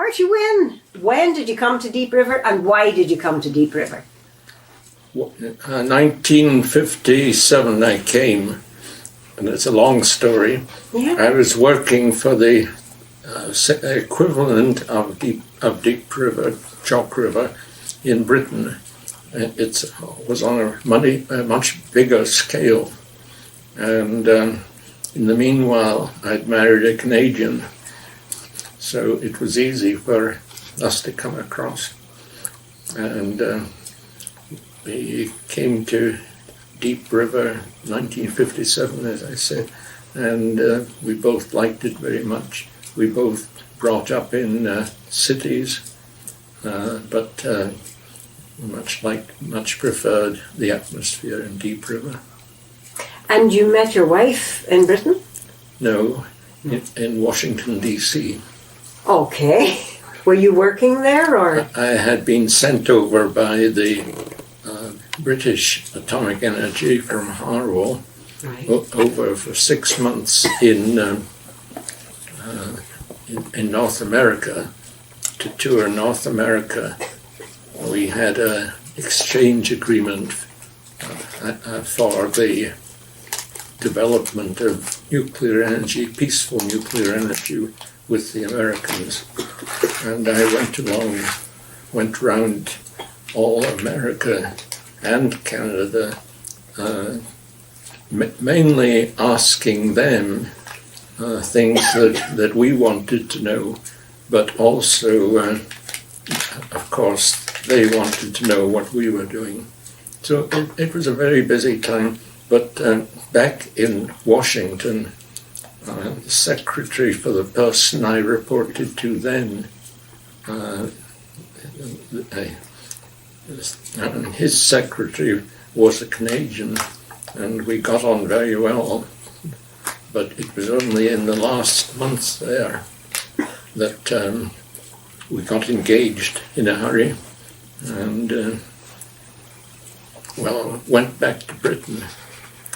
Archie, when did you come to Deep River and why did you come to Deep River? 1957 I came, and it's a long story. Yeah. I was working for the equivalent of Deep River, Chalk River, in Britain. It was on a much bigger scale, and in the meanwhile I'd married a Canadian, so it was easy for us to come across, and we came to Deep River 1957, as I said, and we both liked it very much. We both brought up in cities, but much preferred the atmosphere in Deep River. And you met your wife in Britain? No, in Washington, D.C. Okay. Were you working there, or? I had been sent over by the British Atomic Energy from Harwell, Right. over for 6 months in North America, to tour North America. We had an exchange agreement for the development of nuclear energy, peaceful nuclear energy, with the Americans. And I went around all America and Canada, mainly asking them things that we wanted to know, but also, of course, they wanted to know what we were doing. So it was a very busy time, but back in Washington, the secretary for the person I reported to then, his secretary was a Canadian, and we got on very well. But it was only in the last months there that we got engaged in a hurry, and went back to Britain,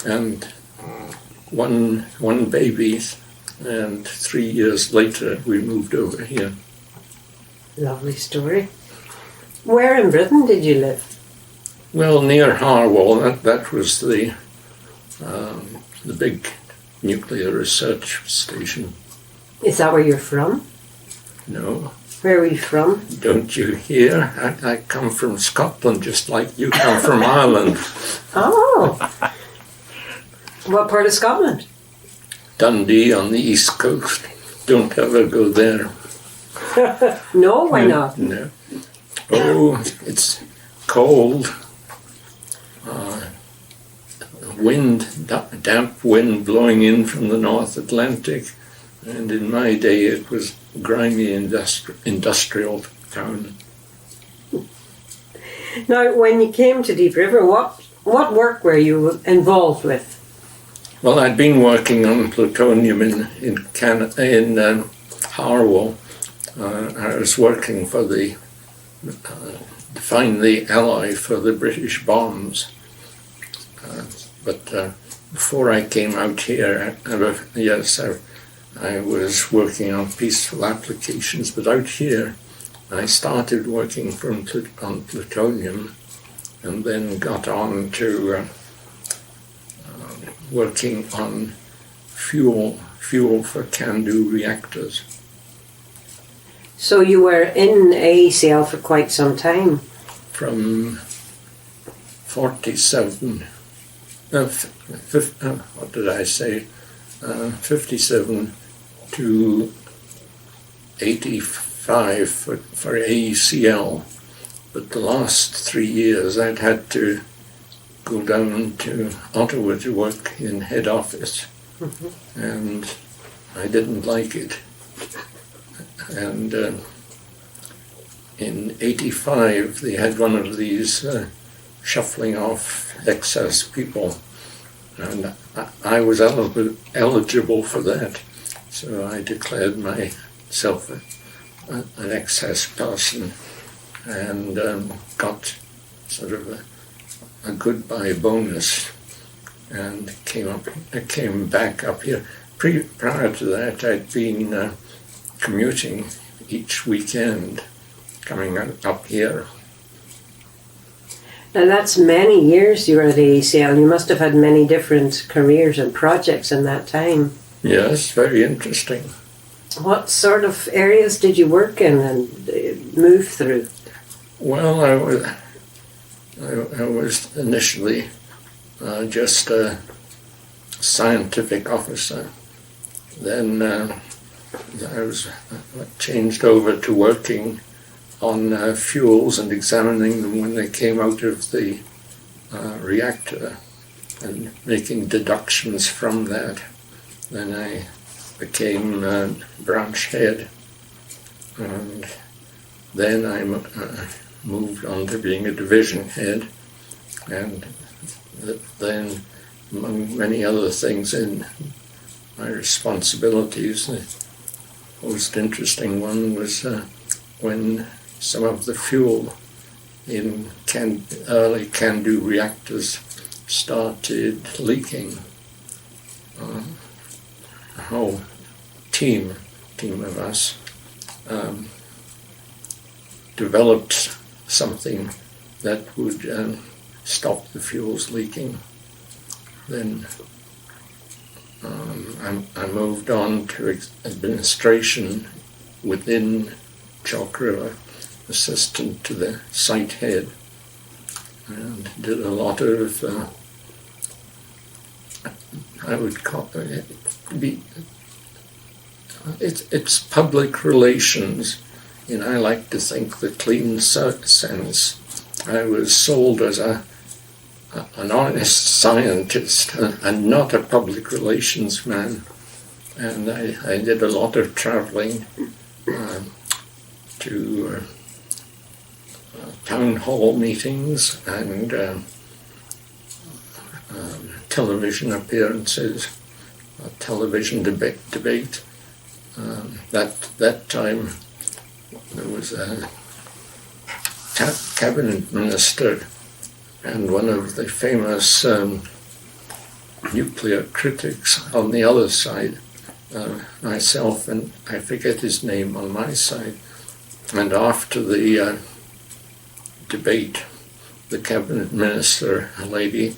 and one baby, and 3 years later we moved over here. Lovely story. Where in Britain did you live? Well, near Harwell. That was the big nuclear research station. Is that where you're from? No. Where are you from? Don't you hear? I come from Scotland, just like you come from Ireland. Oh. What part of Scotland? Dundee on the east coast. Don't ever go there. No, why not? No. Oh, it's cold. Damp wind blowing in from the North Atlantic, and in my day it was a grimy industrial town. Now, when you came to Deep River, what work were you involved with? Well, I'd been working on plutonium in Harwell. I was working for to find the alloy for the British bombs. But before I came out here, I was working on peaceful applications. But out here, I started working on plutonium, and then got on to working on fuel for CANDU reactors. So you were in ACL for quite some time? From 47, what did I say? 57 to 85 for ACL. But the last 3 years I'd had to go down to Ottawa to work in head office, and I didn't like it. And in 85 they had one of these shuffling off excess people, and I was eligible for that, so I declared myself an excess person, and got sort of a goodbye bonus, and came back up here. Prior to that, I'd been commuting each weekend coming up here. Now that's many years you were at the ACL. You must have had many different careers and projects in that time. Yes, very interesting. What sort of areas did you work in and move through? Well, I was initially just a scientific officer. Then I was changed over to working on fuels and examining them when they came out of the reactor and making deductions from that. Then I became branch head, and then I moved on to being a division head, and then among many other things in my responsibilities, the most interesting one was when some of the fuel in early CANDU reactors started leaking. A whole team of us developed something that would stop the fuels leaking. Then I moved on to administration within Chalk River, assistant to the site head, and did a lot of I would call it's public relations, and I like to think the clean sense. I was sold as an honest scientist and not a public relations man, and I did a lot of traveling to town hall meetings and television appearances, television debate. That time there was a cabinet minister and one of the famous nuclear critics on the other side, myself, and I forget his name on my side. And after the debate, the cabinet minister, a lady,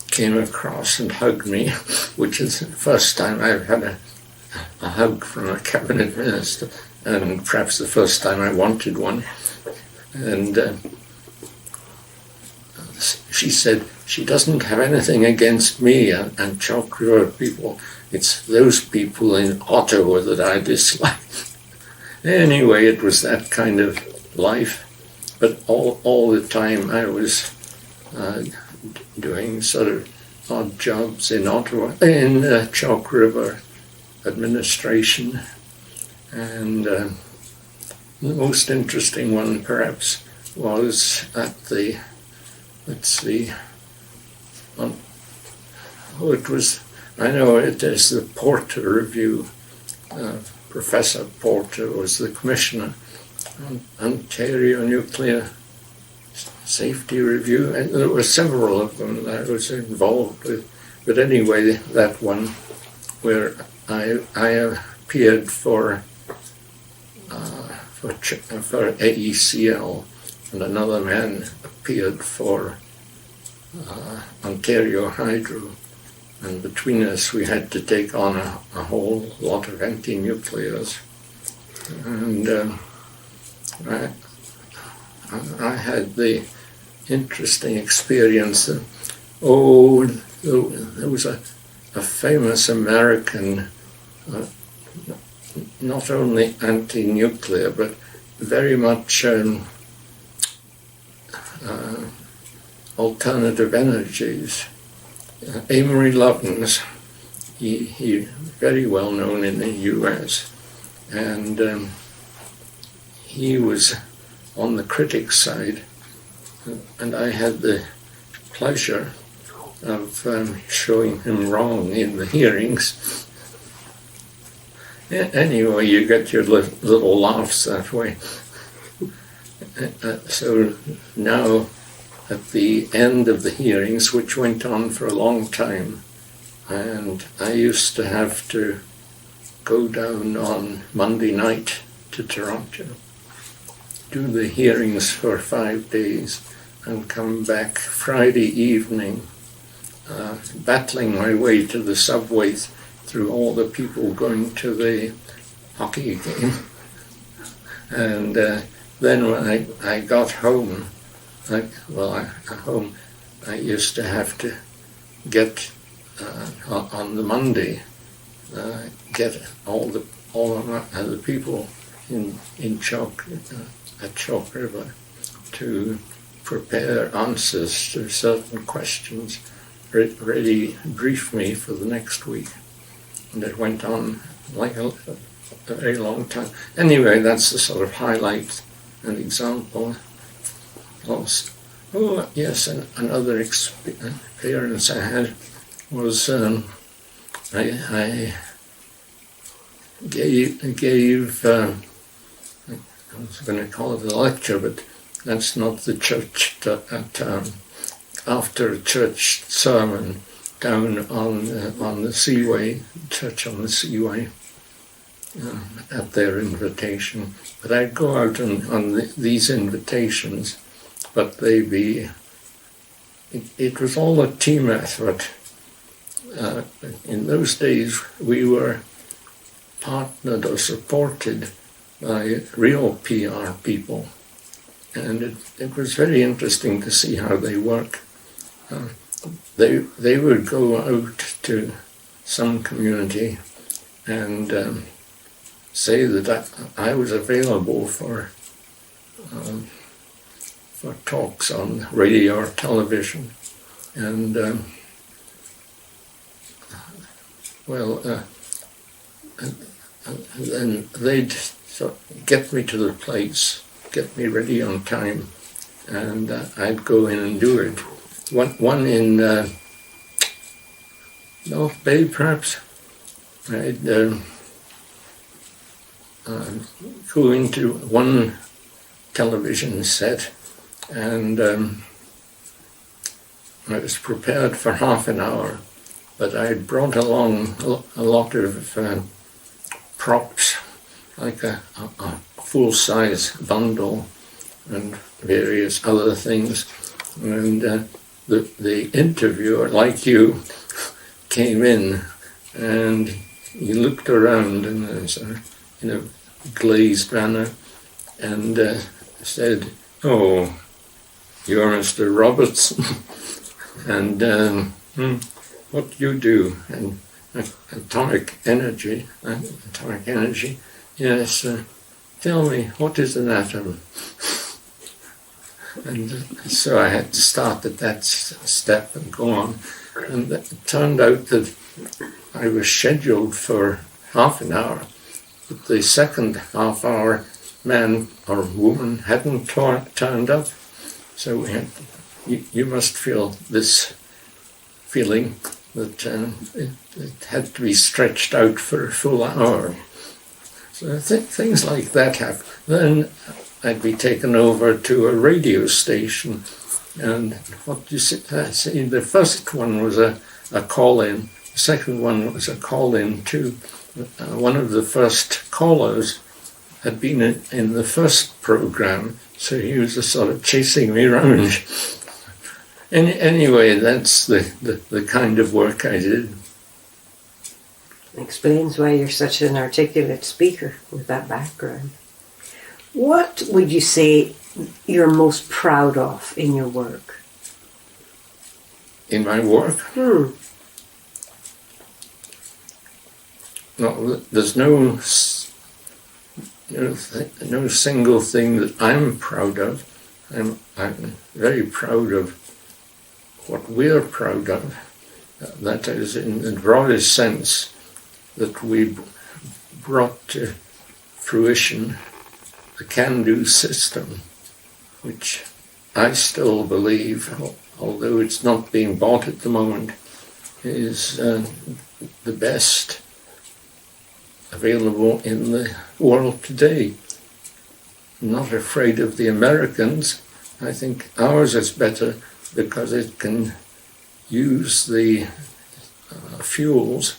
came across and hugged me, which is the first time I've had a hug from a cabinet minister, and perhaps the first time I wanted one. And she said she doesn't have anything against me and Chalk River people. It's those people in Ottawa that I dislike. Anyway, it was that kind of life. But all the time I was doing sort of odd jobs in Ottawa, in Chalk River administration. And the most interesting one perhaps was at the, I know it is the Porter Review. Professor Porter was the commissioner on Ontario Nuclear Safety Review, and there were several of them that I was involved with. But anyway, that one where I appeared for AECL, and another man appeared for Ontario Hydro, and between us we had to take on a whole lot of anti-nuclears. And I had the interesting experience that, there was a famous American, not only anti-nuclear, but very much alternative energies. Amory Lovins, he very well known in the US, and he was on the critics side, and I had the pleasure of showing him wrong in the hearings. Anyway, you get your little laughs that way. So now, at the end of the hearings, which went on for a long time, and I used to have to go down on Monday night to Toronto, do the hearings for 5 days, and come back Friday evening, battling my way to the subway through all the people going to the hockey game. And then when I got home, I used to have to get on the Monday, get all the people in Chalk at Chalk River to prepare answers to certain questions, ready brief me for the next week, and it went on like a very long time. Anyway, that's the sort of highlight and example. Also, yes, and another experience I had was I gave I was going to call it a lecture, but that's not the church after a church sermon down on the Seaway, church on the Seaway, at their invitation. But I'd go out on these invitations, but it was all a team effort. In those days, we were partnered or supported by real PR people, and it was very interesting to see how they work. They would go out to some community and say that I was available for talks on radio or television, and then they'd get me to the place, get me ready on time, and I'd go in and do it. One in North Bay, perhaps. I'd go into one television set, and I was prepared for half an hour, but I'd brought along a lot of props, like a full-size bundle and various other things. And the interviewer, like you, came in and he looked around in a glazed manner and said, "Oh, you're Mr. Robertson, and what do you do?" And atomic energy. Yes. Tell me, what is an atom? And so I had to start at that step and go on. And it turned out that I was scheduled for half an hour, but the second half hour, man or woman hadn't turned up. So we had. You must feel this feeling that it had to be stretched out for a full hour. So things like that happen. Then I'd be taken over to a radio station, and what you see, the first one was a call-in, the second one was a call-in too. One of the first callers had been in the first program, so he was sort of chasing me around. Anyway, that's the kind of work I did. Explains why you're such an articulate speaker with that background. What would you say you're most proud of in your work? In my work? No, there's no single thing that I'm proud of. I'm very proud of what we're proud of. That is, in the broadest sense, that we brought to fruition the can-do system, which I still believe, although it's not being bought at the moment, is the best available in the world today. I'm not afraid of the Americans. I think ours is better because it can use the fuels,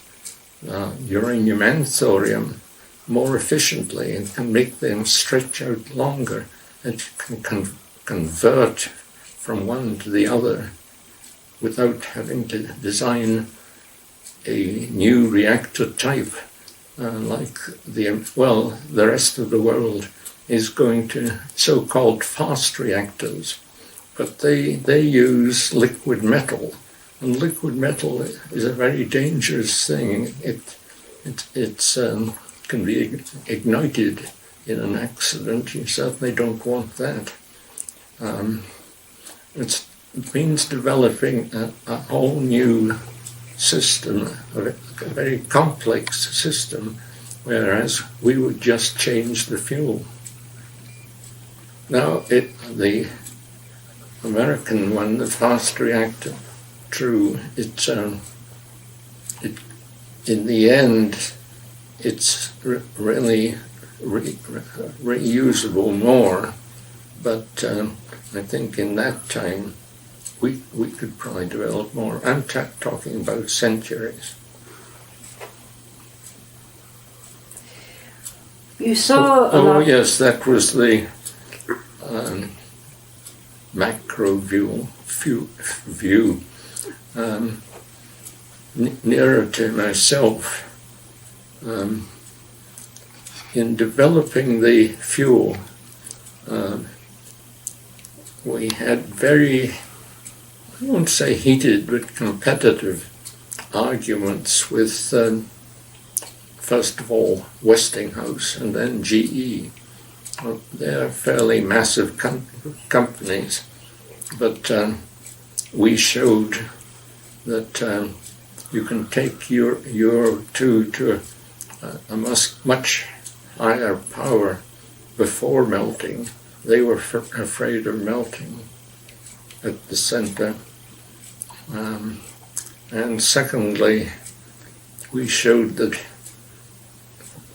uranium and thorium, more efficiently and can make them stretch out longer and can convert from one to the other without having to design a new reactor type like the rest of the world is going to so-called fast reactors, but they use liquid metal, and liquid metal is a very dangerous thing. It's can be ignited in an accident. You certainly don't want that. It means developing a whole new system, a very complex system, whereas we would just change the fuel. Now, the American one, the fast reactor, true, in the end, it's really reusable more, but I think in that time we could probably develop more. I'm talking about centuries. You saw Yes, that was the macro view. Nearer to myself, in developing the fuel, we had very, I won't say heated, but competitive arguments with, first of all, Westinghouse and then GE. They're fairly massive companies, but we showed that you can take your two to a much higher power before melting. They were afraid of melting at the center. And secondly, we showed that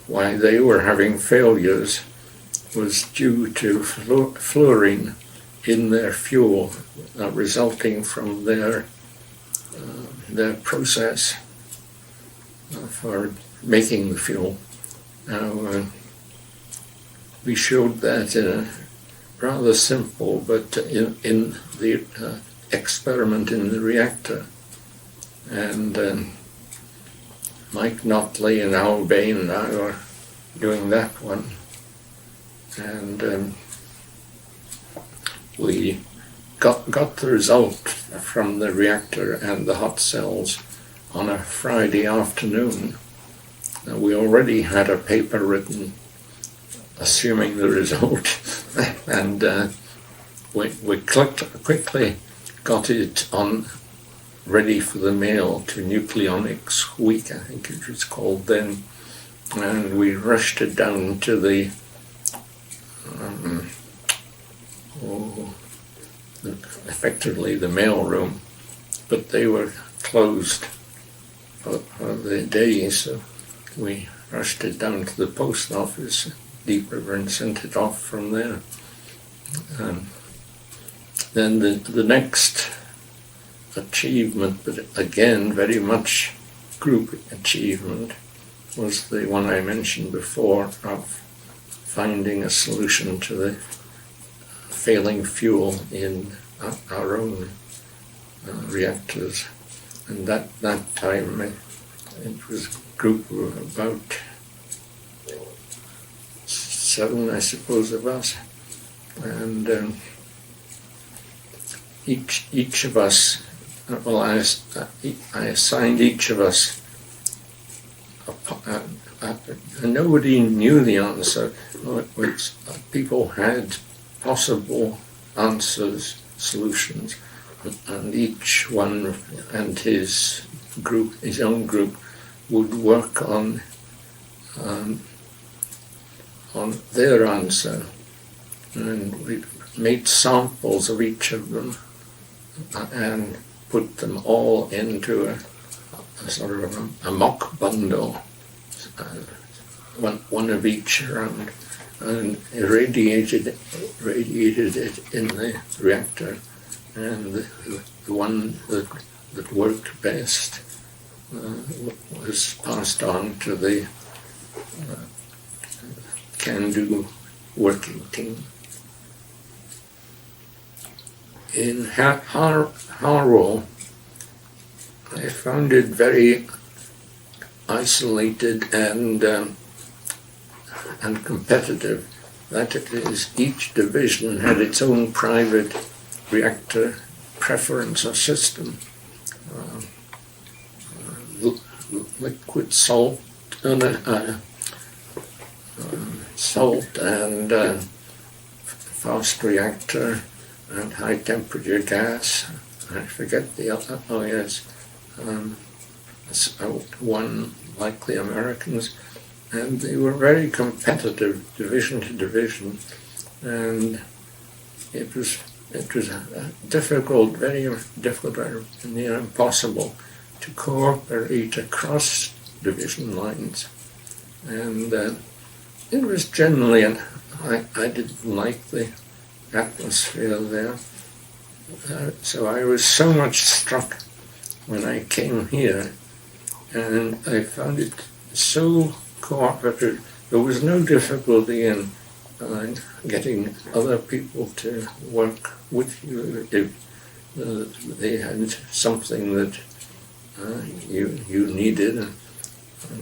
why they were having failures was due to fluorine in their fuel, resulting from their process for making the fuel. Now, we showed that in a rather simple, but in the experiment in the reactor. And Mike Notley and Al Bain and I were doing that one. And we got the result from the reactor and the hot cells on a Friday afternoon. We already had a paper written assuming the result, and we quickly got it on ready for the mail to Nucleonics Week, I think it was called then, and we rushed it down to the effectively the mail room, but they were closed for the day, so we rushed it down to the post office, Deep River, and sent it off from there. Then the next achievement, but again very much group achievement, was the one I mentioned before of finding a solution to the failing fuel in our own reactors. And that time it was a group of about 7, I suppose, of us, and each of us, well, I assigned each of us nobody knew the answer, which people had possible answers, solutions, and each one and his own group, would work on their answer, and we made samples of each of them and put them all into a sort of a mock bundle, one of each round, and irradiated it in the reactor, and the one that worked best was passed on to the can-do working team. In Harrow, I found it very isolated and competitive. That is, each division had its own private reactor preference or system. Liquid salt, salt and fast reactor and high temperature gas. I forget the other. Oh yes, one like the Americans, and they were very competitive division to division, and it was difficult, very difficult, near impossible to cooperate across division lines, and it was generally, I didn't like the atmosphere there, so I was so much struck when I came here, and I found it so cooperative. There was no difficulty in getting other people to work with you if they had something that you needed,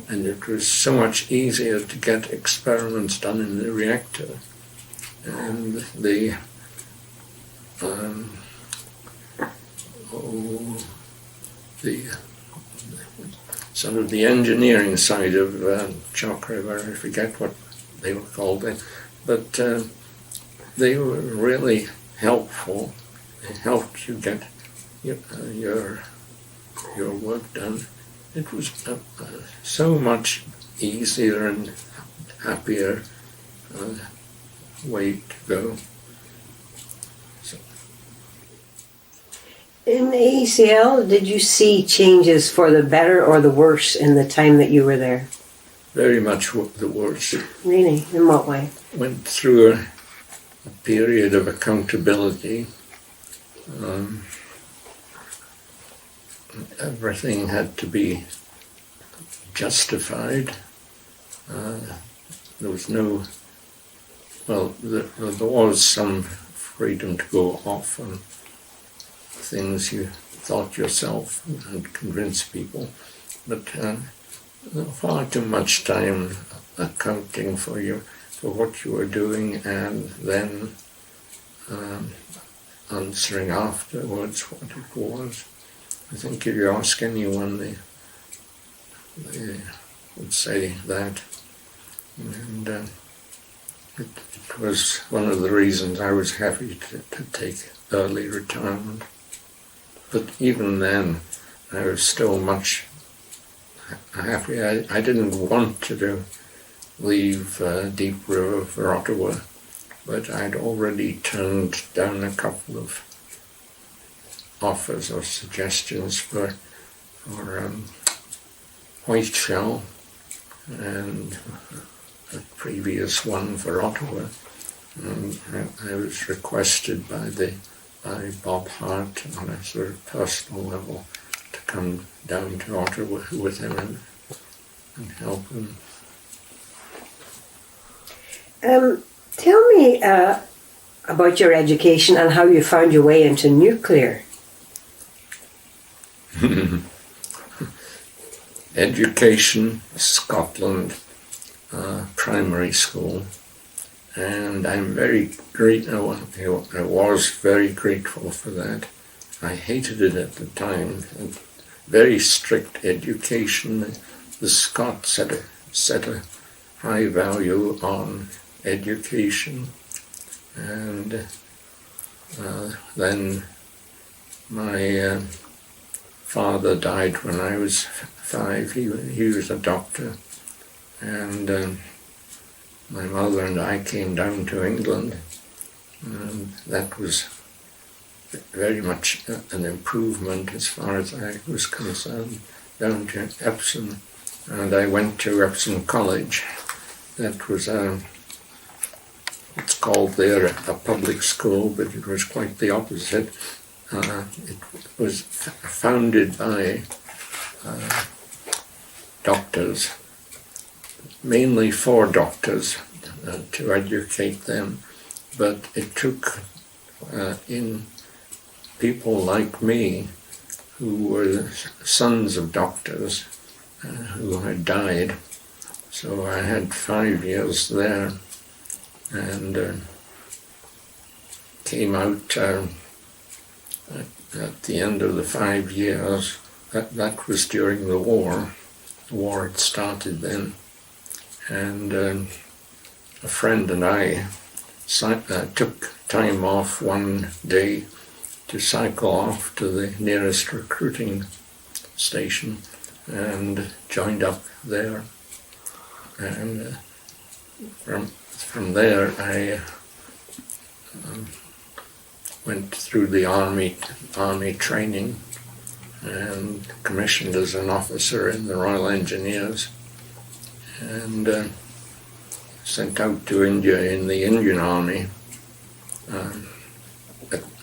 and it was so much easier to get experiments done in the reactor. And the sort of the engineering side of Chalk River, I forget what they were called then, but they were really helpful. They helped you get your work done. It was so much easier and happier way to go. So. In the ACL, did you see changes for the better or the worse in the time that you were there? Very much the worse. Really? In what way? Went through a period of accountability. Everything had to be justified. There was no, well, there was some freedom to go off on things you thought yourself and convince people, but far too much time accounting for what you were doing, and then answering afterwards what it was. I think if you ask anyone, they would say that. And it was one of the reasons I was happy to take early retirement. But even then, I was still much happy. I didn't want to leave Deep River for Ottawa, but I'd already turned down a couple of offers or suggestions for Whiteshell and a previous one for Ottawa. And I was requested by Bob Hart on a sort of personal level to come down to Ottawa with him and help him. Tell me about your education and how you found your way into nuclear. Education, Scotland, primary school, and I'm very grateful. I was very grateful for that. I hated it at the time. Very strict education. The Scots had set a high value on education, and then my father died when I was 5. He was a doctor, and my mother and I came down to England, and that was very much an improvement as far as I was concerned, down to Epsom, and I went to Epsom College. That was it's called there a public school, but it was quite the opposite. It was founded by doctors, mainly 4 doctors, to educate them. But it took in people like me who were sons of doctors who had died. So I had 5 years there, and came out at the end of the 5 years. That was during the war. The war had started then, and a friend and I took time off one day to cycle off to the nearest recruiting station and joined up there. And from there I went through the army training and commissioned as an officer in the Royal Engineers, and sent out to India in the Indian Army.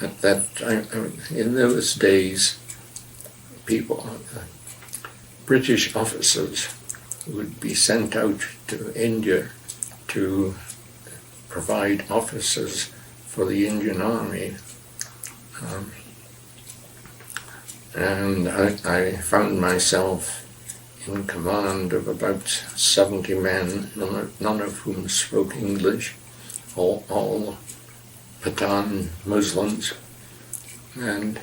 At that time, in those days, British officers would be sent out to India to provide officers for the Indian Army. And I found myself in command of about 70 men, none of whom spoke English, all Pathan Muslims, and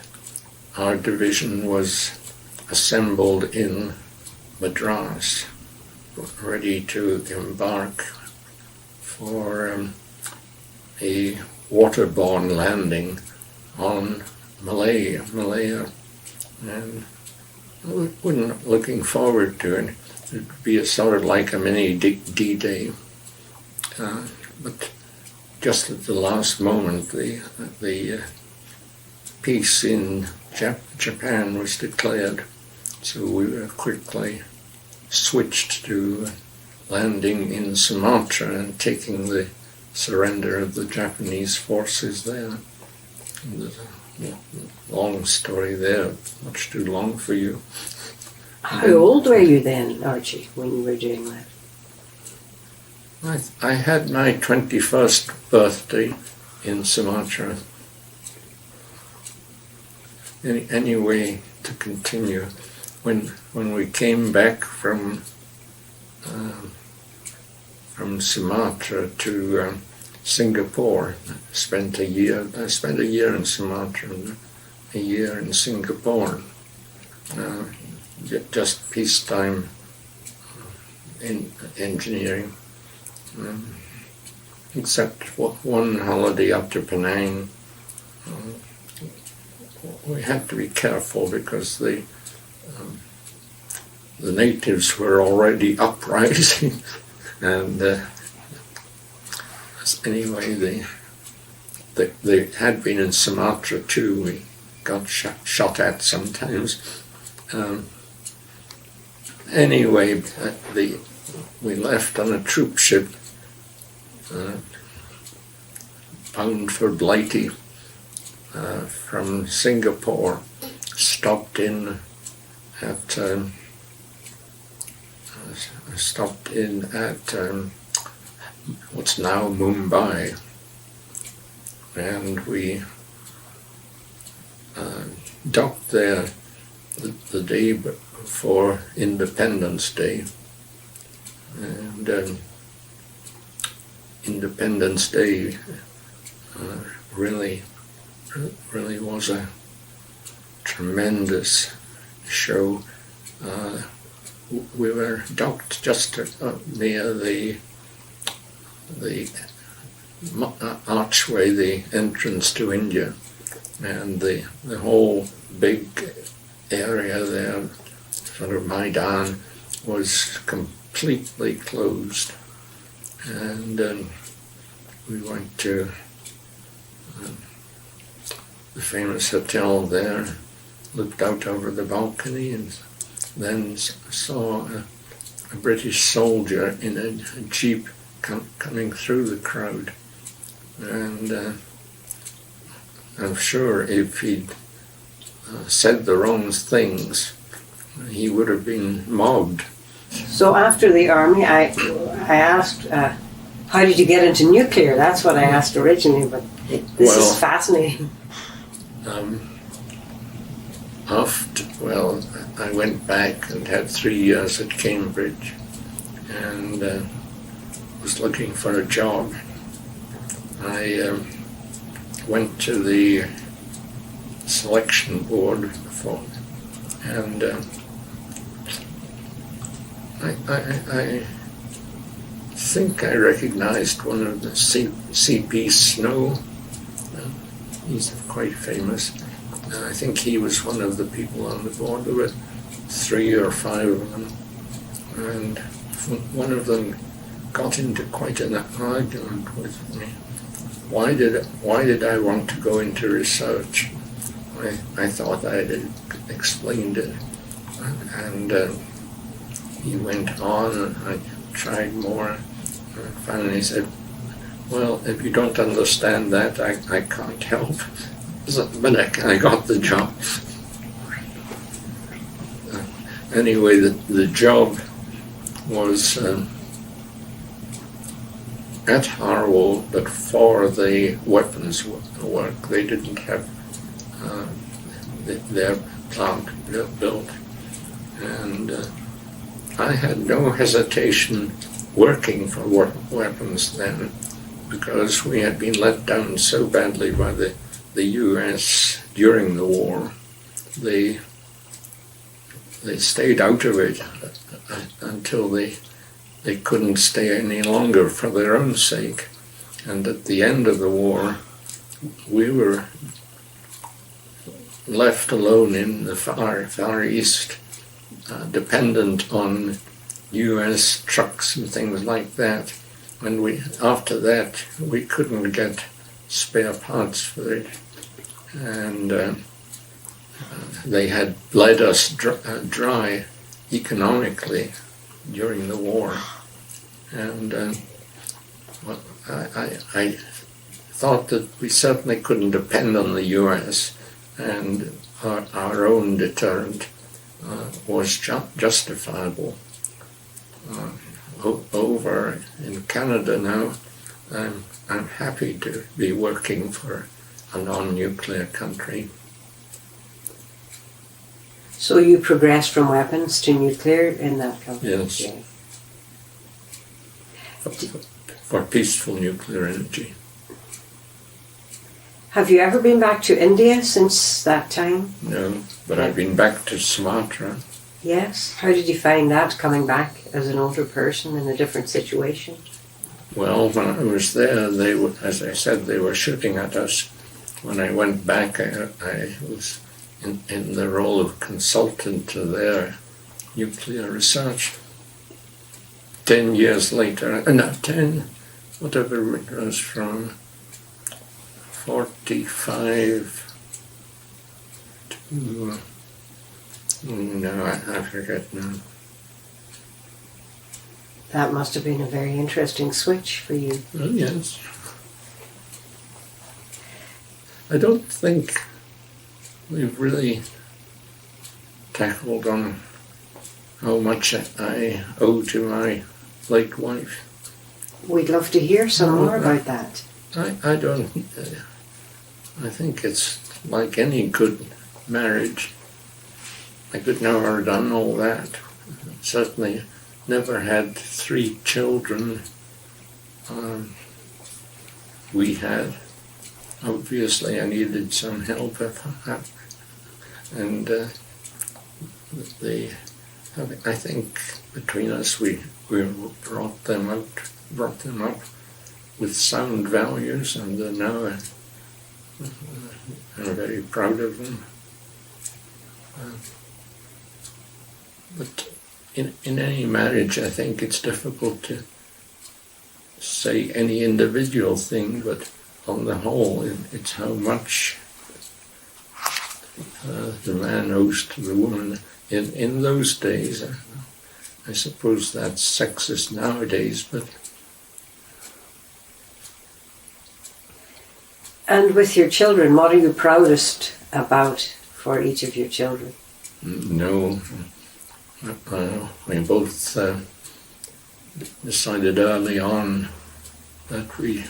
our division was assembled in Madras, ready to embark for a waterborne landing on Malaya, and looking forward to it. It would be a sort of like a mini D-Day, but just at the last moment, the peace in Japan was declared, so we were quickly switched to landing in Sumatra and taking the surrender of the Japanese forces there. And there's a long story there, much too long for you. How old were you then, Archie, when you were doing that? I had my 21st birthday in Sumatra. Anyway, to continue, when we came back from Sumatra to Singapore, I spent a year in Sumatra and a year in Singapore, just peacetime in engineering. Except one holiday up to Penang, we had to be careful because the natives were already uprising, and anyway, they had been in Sumatra too. We got shot at sometimes. Anyway, we left on a troop ship bound for Blighty from Singapore, stopped in at what's now Mumbai, and we docked there the day before Independence Day, and Independence Day really was a tremendous show. We were docked just near the archway, the entrance to India, and the whole big area there, sort of Maidan, was completely closed. And we went to the famous hotel there, looked out over the balcony, and then saw a British soldier in a jeep coming through the crowd. And I'm sure if he'd said the wrong things, he would have been mobbed. So after the army, I asked How did you get into nuclear? That's what I asked originally, but this is fascinating. I went back and had 3 years at Cambridge and was looking for a job. I went to the selection board and I think I recognized one of the C.P. Snow. He's quite famous. I think he was one of the people on the board. There were 3 or 5 of them, and one of them got into quite an argument with me. Why did I want to go into research? I thought I had explained it, and he went on, and I tried more. And finally said, "Well, if you don't understand that, I can't help." But I got the job. Anyway, the job was at Harwell, but for the weapons work. They didn't have their plant built. And I had no hesitation working for weapons then, because we had been let down so badly by the U.S. during the war. They stayed out of it until they couldn't stay any longer for their own sake. And at the end of the war, we were left alone in the far east, dependent on U.S. trucks and things like that. And after that, we couldn't get spare parts for it. And they had bled us dry economically during the war. And I thought that we certainly couldn't depend on the U.S., and our own deterrent was justifiable. Over in Canada now, I'm happy to be working for a non-nuclear country. So you progressed from weapons to nuclear in that company? Yes. Yeah. For peaceful nuclear energy. Have you ever been back to India since that time? No, but I've been back to Sumatra. Yes. How did you find that, coming back as an older person in a different situation? Well, when I was there, as I said, they were shooting at us. When I went back, I was in the role of consultant to their nuclear research. 10 years later, whatever it was, from 45 to, I forget now. That must have been a very interesting switch for you. Oh, yes. I don't think we've really tackled on how much I owe to my late wife. We'd love to hear some more about that. I don't. I think it's like any good marriage. I could never have done all that. Certainly never had 3 children. We had. Obviously, I needed some help, and I think between us we brought them up with sound values, and now I'm very proud of them. But in any marriage, I think it's difficult to say any individual thing, but on the whole, it's how much the man owes to the woman. In those days, I suppose that's sexist nowadays, but... And with your children, what are you proudest about for each of your children? No, we both decided early on that we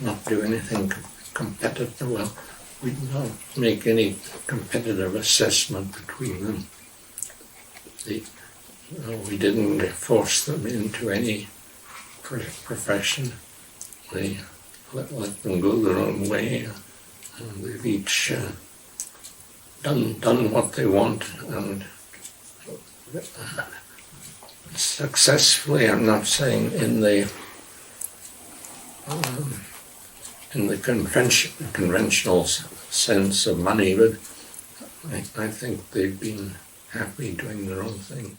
not do anything competitive. Well, we don't make any competitive assessment between them. We didn't force them into any profession. They let them go their own way, and they've each done what they want, and successfully. I'm not saying in the conventional sense of money, but I think they've been happy doing their own thing.